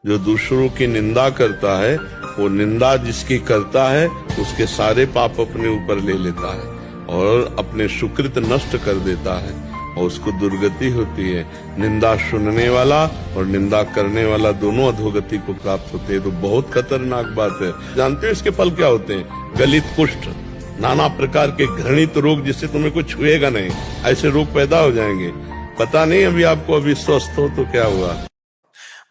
जो दूसरों की निंदा करता है, वो निंदा जिसकी करता है उसके सारे पाप अपने ऊपर ले लेता है और अपने सुकृत नष्ट कर देता है और उसको दुर्गति होती है। निंदा सुनने वाला और निंदा करने वाला दोनों अधोगति को प्राप्त होते हैं। तो बहुत खतरनाक बात है। जानते हो इसके फल क्या होते हैं? गलित, कुष्ठ, नाना प्रकार के घृणित रोग, जिससे तुम्हें कुछ छुएगा नहीं, ऐसे रोग पैदा हो जाएंगे। पता नहीं अभी आपको अभी स्वस्थ हो तो क्या हुआ।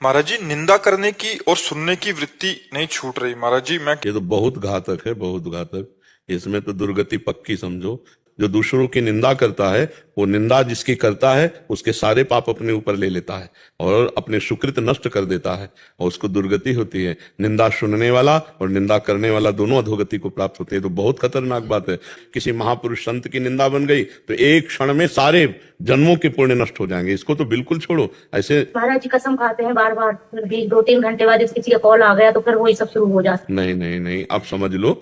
महाराज जी, निंदा करने की और सुनने की वृत्ति नहीं छूट रही महाराज जी। ये तो बहुत घातक है, बहुत घातक। इसमें तो दुर्गति पक्की समझो। जो दूसरों की निंदा करता है, वो निंदा जिसकी करता है उसके सारे पाप अपने ऊपर ले लेता है और अपने सुकृत नष्ट कर देता है और उसको दुर्गति होती है। निंदा सुनने वाला और निंदा करने वाला दोनों अधोगति को प्राप्त होते हैं। तो बहुत खतरनाक बात है। किसी महापुरुष संत की निंदा बन गई तो एक क्षण में सारे जन्मों के पुण्य नष्ट हो जाएंगे। इसको तो बिल्कुल छोड़ो। ऐसे महाराज जी कसम खाते हैं बार बार, 2-3 घंटे बाद किसी का कॉल आ गया तो फिर वही सब शुरू हो जाता है। नहीं नहीं नहीं, आप समझ लो।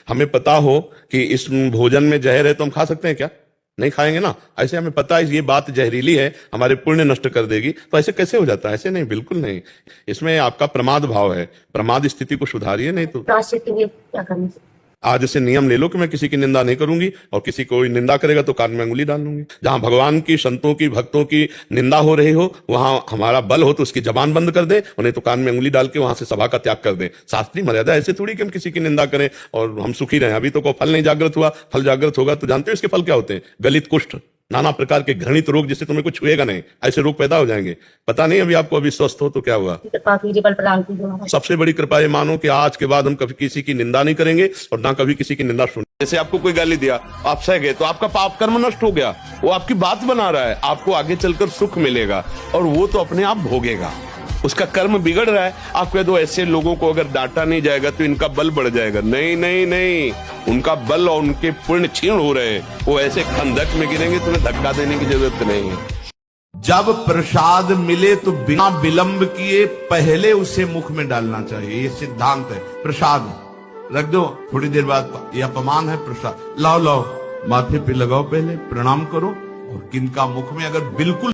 हमें पता हो कि इस भोजन में जहर है तो हम खा सकते हैं क्या? नहीं खाएंगे ना। ऐसे हमें पता है ये बात जहरीली है, हमारे पुण्य नष्ट कर देगी, तो ऐसे कैसे हो जाता है? ऐसे नहीं, बिल्कुल नहीं। इसमें आपका प्रमाद भाव है। प्रमाद स्थिति को सुधारिए, नहीं तो प्रायश्चित के लिए क्या करना चाहिए? आज से नियम ले लो कि मैं किसी की निंदा नहीं करूंगी और किसी को निंदा करेगा तो कान में अंगुली डाल लूंगी। जहां भगवान की, संतों की, भक्तों की निंदा हो रही हो, वहां हमारा बल हो तो उसकी जबान बंद कर दे और नहीं तो कान में अंगुली डाल के वहां से सभा का त्याग कर दे। शास्त्रीय मर्यादा। ऐसे थोड़ी कि हम किसी की निंदा करें और हम सुखी रहें। अभी तो कोई फल नहीं जागृत हुआ, फल जागृत होगा तो जानते हो इसके फल क्या होते हैं? गलित, कुष्ठ, नाना प्रकार के घृणित रोग, जिससे तुम्हें कुछ छुएगा नहीं, ऐसे रोग पैदा हो जाएंगे। पता नहीं अभी आपको अभी स्वस्थ हो तो क्या हुआ। कृपा कीजिए, बल प्रदान कीजिए। सबसे बड़ी कृपा ये मानो कि आज के बाद हम कभी किसी की निंदा नहीं करेंगे और ना कभी किसी की निंदा सुनेंगे। जैसे आपको कोई गाली दिया, आप सह गए, तो आपका पाप कर्म नष्ट हो गया। वो आपकी बात बना रहा है, आपको आगे चलकर सुख मिलेगा और वो तो अपने आप भोगेगा। उसका कर्म बिगड़ रहा है। आप कह दो ऐसे लोगों को अगर डांटा नहीं जाएगा तो इनका बल बढ़ जाएगा। नहीं नहीं नहीं, उनका बल और उनके पुण्य क्षीण हो रहे हैं। वो ऐसे खंदक में गिरेंगे, तुम्हें धक्का देने की जरूरत नहीं है। जब प्रसाद मिले तो बिना विलंब किए पहले उसे मुख में डालना चाहिए। ये सिद्धांत है। प्रसाद रख दो, थोड़ी देर बाद यह अपमान है। प्रसाद लाओ लाओ, माथे पे लगाओ, पहले प्रणाम करो और किनका मुख में अगर बिल्कुल